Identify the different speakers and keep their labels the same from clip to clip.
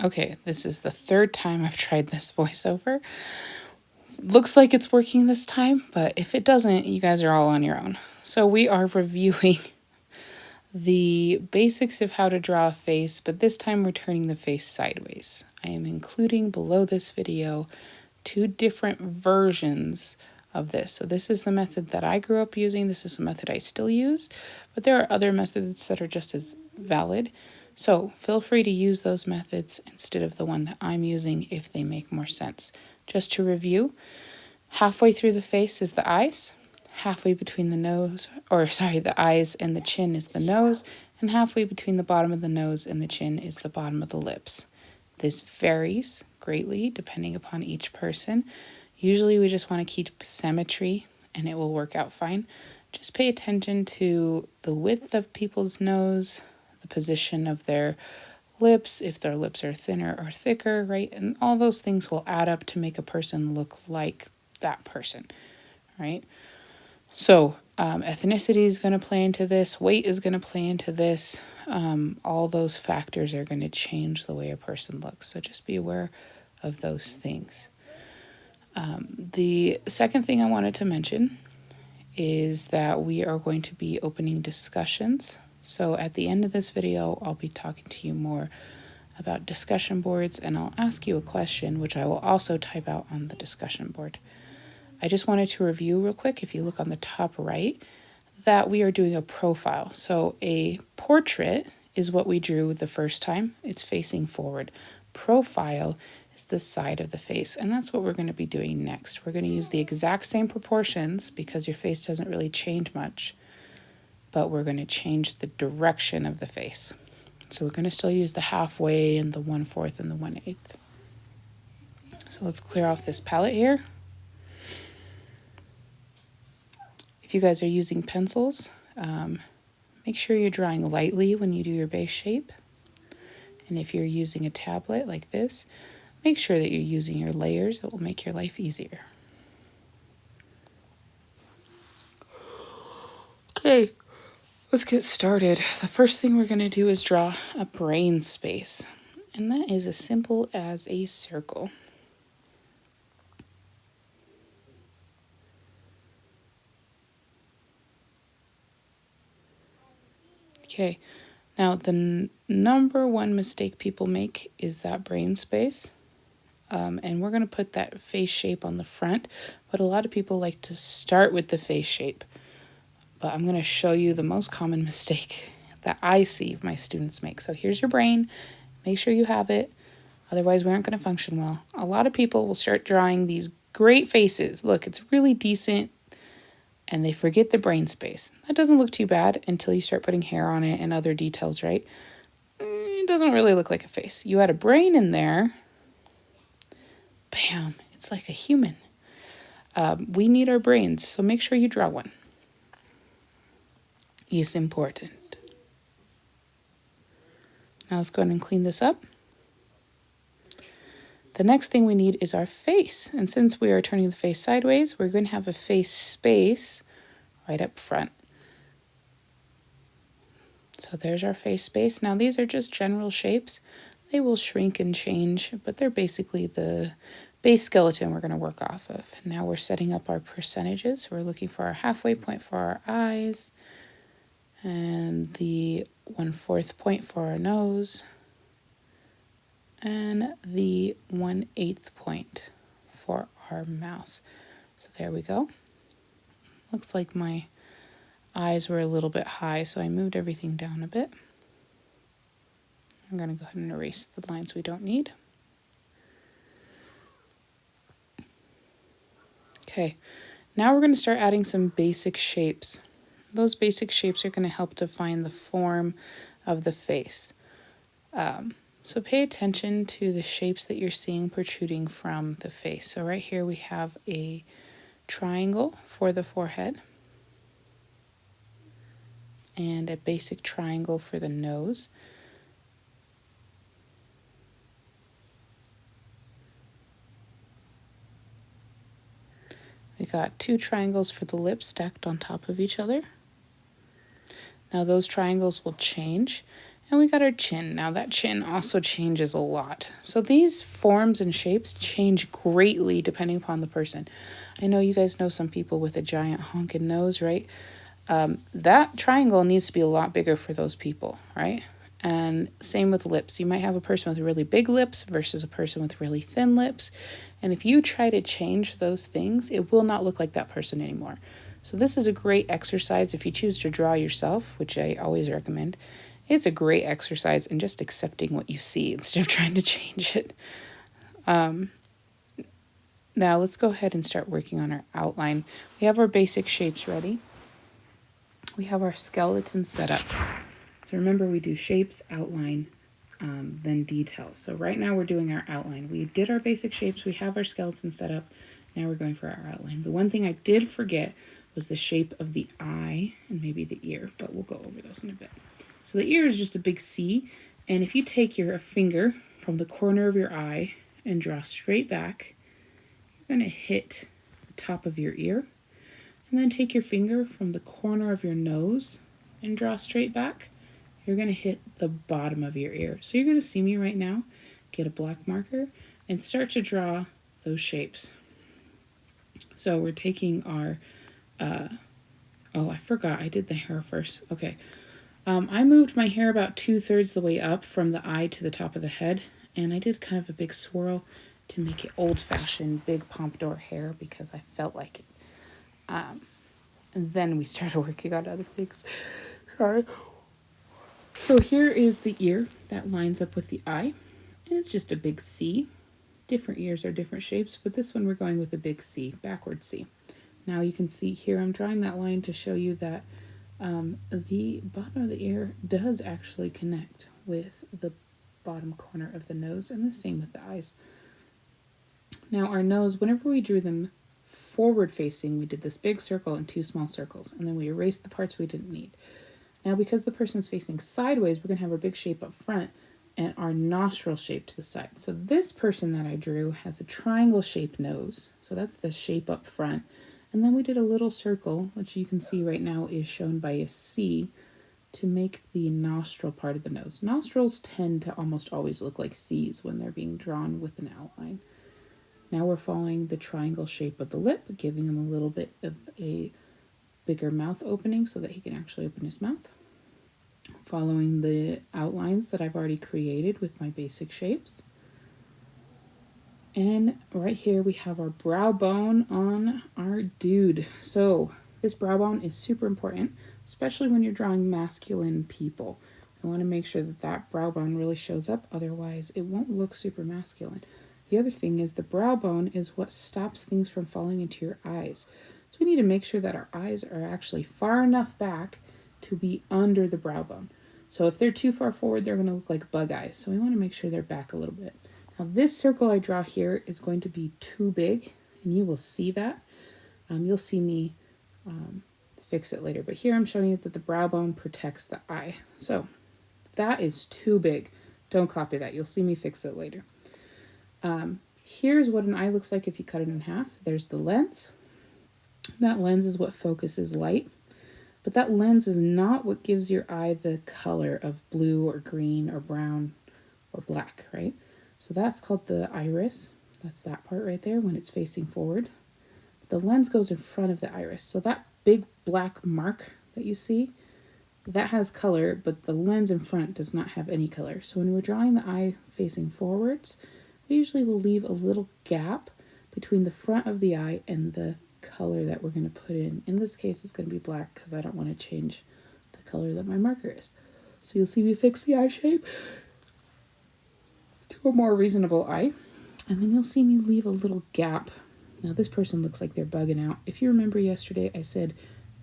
Speaker 1: Okay, this is the third time I've tried this voiceover. Looks like it's working this time, but if it doesn't, you guys are all on your own. So we are reviewing the basics of how to draw a face, but this time we're turning the face sideways. I am including below this video 2 different versions of this. So this is the method that I grew up using. This is the method I still use, but there are other methods that are just as valid. So feel free to use those methods instead of the one that I'm using if they make more sense. Just to review, halfway through the face is the eyes, halfway between the eyes and the chin is the nose, and halfway between the bottom of the nose and the chin is the bottom of the lips. This varies greatly depending upon each person. Usually we just want to keep symmetry and it will work out fine. Just pay attention to the width of people's nose, the position of their lips, if their lips are thinner or thicker, right? And all those things will add up to make a person look like that person, right? So ethnicity is going to play into this, weight is going to play into this. All those factors are going to change the way a person looks. So just be aware of those things. The second thing I wanted to mention is that we are going to be opening discussions. So at the end of this video, I'll be talking to you more about discussion boards, and I'll ask you a question, which I will also type out on the discussion board. I just wanted to review real quick, if you look on the top right, that we are doing a profile. So a portrait is what we drew the first time. It's facing forward. Profile is the side of the face, and that's what we're going to be doing next. We're going to use the exact same proportions because your face doesn't really change much, but we're going to change the direction of the face. So we're going to still use the halfway and the 1/4 and the 1/8. So let's clear off this palette here. If you guys are using pencils, make sure you're drawing lightly when you do your base shape. And if you're using a tablet like this, make sure that you're using your layers. It will make your life easier. Okay, let's get started. The first thing we're going to do is draw a brain space. And that is as simple as a circle. Okay, now the number one mistake people make is that brain space. And we're going to put that face shape on the front, but a lot of people like to start with the face shape. But I'm going to show you the most common mistake that I see my students make. So here's your brain. Make sure you have it. Otherwise, we aren't going to function well. A lot of people will start drawing these great faces. Look, it's really decent. And they forget the brain space. That doesn't look too bad until you start putting hair on it and other details, right? It doesn't really look like a face. You add a brain in there. Bam, it's like a human. We need our brains, so make sure you draw one. It's important. Now let's go ahead and clean this up. The next thing we need is our face. And since we are turning the face sideways, we're going to have a face space right up front. So there's our face space. Now these are just general shapes. They will shrink and change, but they're basically the base skeleton we're going to work off of. Now we're setting up our percentages. We're looking for our halfway point for our eyes and the 1/4 point for our nose and the 1/8 point for our mouth. So there we go. Looks like my eyes were a little bit high, so I moved everything down a bit. I'm going to go ahead and erase the lines we don't need. Okay, now we're going to start adding some basic shapes. Those basic shapes are going to help define the form of the face. So pay attention to the shapes that you're seeing protruding from the face. So right here we have a triangle for the forehead and a basic triangle for the nose. We got 2 triangles for the lips stacked on top of each other. Now those triangles will change, And we got our chin. Now that chin also changes a lot. So these forms and shapes change greatly depending upon the person. I know you guys know some people with a giant honking nose, right? That triangle needs to be a lot bigger for those people, right? And same with lips. You might have a person with really big lips versus a person with really thin lips. And if you try to change those things, it will not look like that person anymore. So this is a great exercise if you choose to draw yourself, which I always recommend. It's a great exercise in just accepting what you see instead of trying to change it. Now let's go ahead and start working on our outline. We have our basic shapes ready. We have our skeleton set up. So remember, we do shapes, outline, then details. So right now we're doing our outline. We did our basic shapes. We have our skeleton set up. Now we're going for our outline. The one thing I did forget was the shape of the eye and maybe the ear, but we'll go over those in a bit. So the ear is just a big C. And if you take your finger from the corner of your eye and draw straight back, you're going to hit the top of your ear. And then take your finger from the corner of your nose and draw straight back. You're going to hit the bottom of your ear. So you're going to see me right now get a black marker and start to draw those shapes. So we're taking our, oh, I forgot I did the hair first. Okay. I moved my hair about 2/3 the way up from the eye to the top of the head. And I did kind of a big swirl to make it old-fashioned, big pompadour hair because I felt like it. And then we started working on other things. Sorry. So here is the ear that lines up with the eye. And it's just a big C. Different ears are different shapes, but this one we're going with a big C, backward C. Now you can see here I'm drawing that line to show you that the bottom of the ear does actually connect with the bottom corner of the nose, and the same with the eyes. Now our nose, whenever we drew them forward facing, we did this big circle and 2 small circles, and then we erased the parts we didn't need. Now because the person's facing sideways, we're going to have our big shape up front and our nostril shape to the side. So this person that I drew has a triangle shaped nose, so that's the shape up front. And then we did a little circle, which you can see right now is shown by a C, to make the nostril part of the nose. Nostrils tend to almost always look like C's when they're being drawn with an outline. Now we're following the triangle shape of the lip, giving him a little bit of a bigger mouth opening so that he can actually open his mouth. Following the outlines that I've already created with my basic shapes. And right here we have our brow bone on our dude. So this brow bone is super important, especially when you're drawing masculine people. I want to make sure that that brow bone really shows up, otherwise it won't look super masculine. The other thing is the brow bone is what stops things from falling into your eyes. So we need to make sure that our eyes are actually far enough back to be under the brow bone. So if they're too far forward, they're going to look like bug eyes. So we want to make sure they're back a little bit. Now this circle I draw here is going to be too big, and you will see that. You'll see me fix it later, but here I'm showing you that the brow bone protects the eye. So that is too big. Don't copy that. You'll see me fix it later. Here's what an eye looks like if you cut it in half. There's the lens. That lens is what focuses light, but that lens is not what gives your eye the color of blue or green or brown or black, right? So that's called the iris. That's that part right there when it's facing forward. The lens goes in front of the iris. So that big black mark that you see, that has color, but the lens in front does not have any color. So when we're drawing the eye facing forwards, we usually will leave a little gap between the front of the eye and the color that we're going to put in. In this case, it's going to be black because I don't want to change the color that my marker is. So you'll see me fix the eye shape to a more reasonable eye. And then you'll see me leave a little gap. Now this person looks like they're bugging out. If you remember yesterday, I said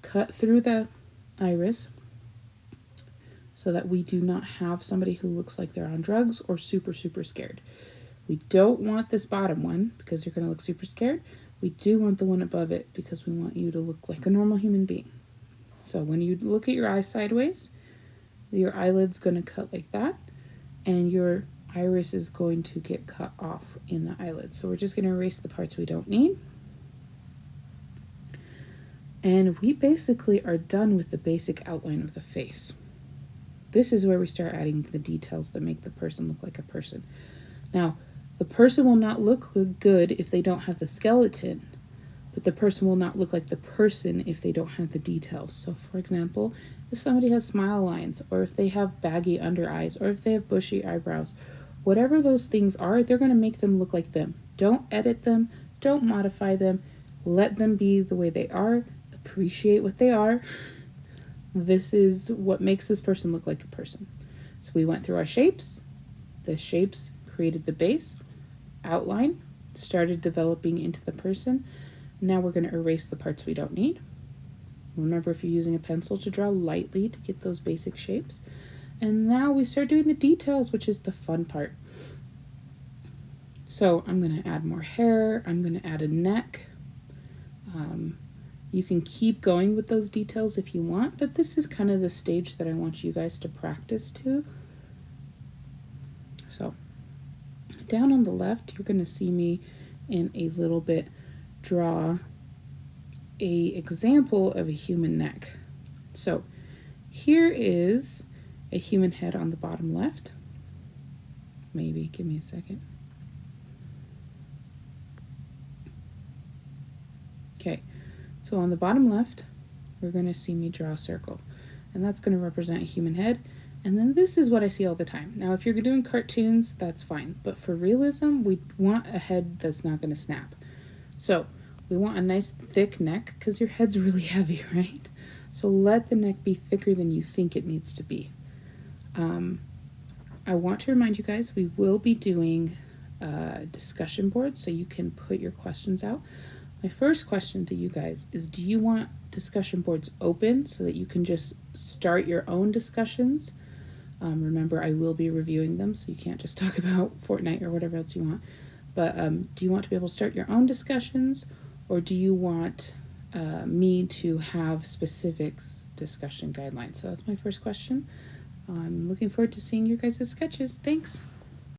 Speaker 1: cut through the iris so that we do not have somebody who looks like they're on drugs or super, super scared. We don't want this bottom one because you're going to look super scared. We do want the one above it because we want you to look like a normal human being. So when you look at your eye sideways, your eyelid's going to cut like that, and your iris is going to get cut off in the eyelid. So we're just going to erase the parts we don't need. And we basically are done with the basic outline of the face. this is where we start adding the details that make the person look like a person. Now, the person will not look good if they don't have the skeleton, but the person will not look like the person if they don't have the details. So for example, if somebody has smile lines, or if they have baggy under eyes, or if they have bushy eyebrows, whatever those things are, they're going to make them look like them. Don't edit them, don't modify them, let them be the way they are, appreciate what they are. This is what makes this person look like a person. So we went through our shapes. The shapes created the base, outline, started developing into the person. Now we're going to erase the parts we don't need. Remember, if you're using a pencil, to draw lightly to get those basic shapes. And now we start doing the details, which is the fun part. So I'm going to add more hair. I'm going to add a neck. You can keep going with those details if you want, but this is kind of the stage that I want you guys to practice to. So down on the left, you're going to see me in a little bit draw a example of a human neck. So here is a human head on the bottom left. Maybe, give me a second. Okay. So on the bottom left, we're going to see me draw a circle, and that's going to represent a human head. And then this is what I see all the time. Now, if you're doing cartoons, that's fine. But for realism, we want a head that's not going to snap. So we want a nice thick neck because your head's really heavy, right? So let the neck be thicker than you think it needs to be. I want to remind you guys, we will be doing a discussion board so you can put your questions out. My first question to you guys is, do you want discussion boards open so that you can just start your own discussions? Remember, I will be reviewing them, so you can't just talk about Fortnite or whatever else you want. But do you want to be able to start your own discussions, or do you want me to have specific discussion guidelines? So that's my first question. I'm looking forward to seeing your guys' sketches. Thanks.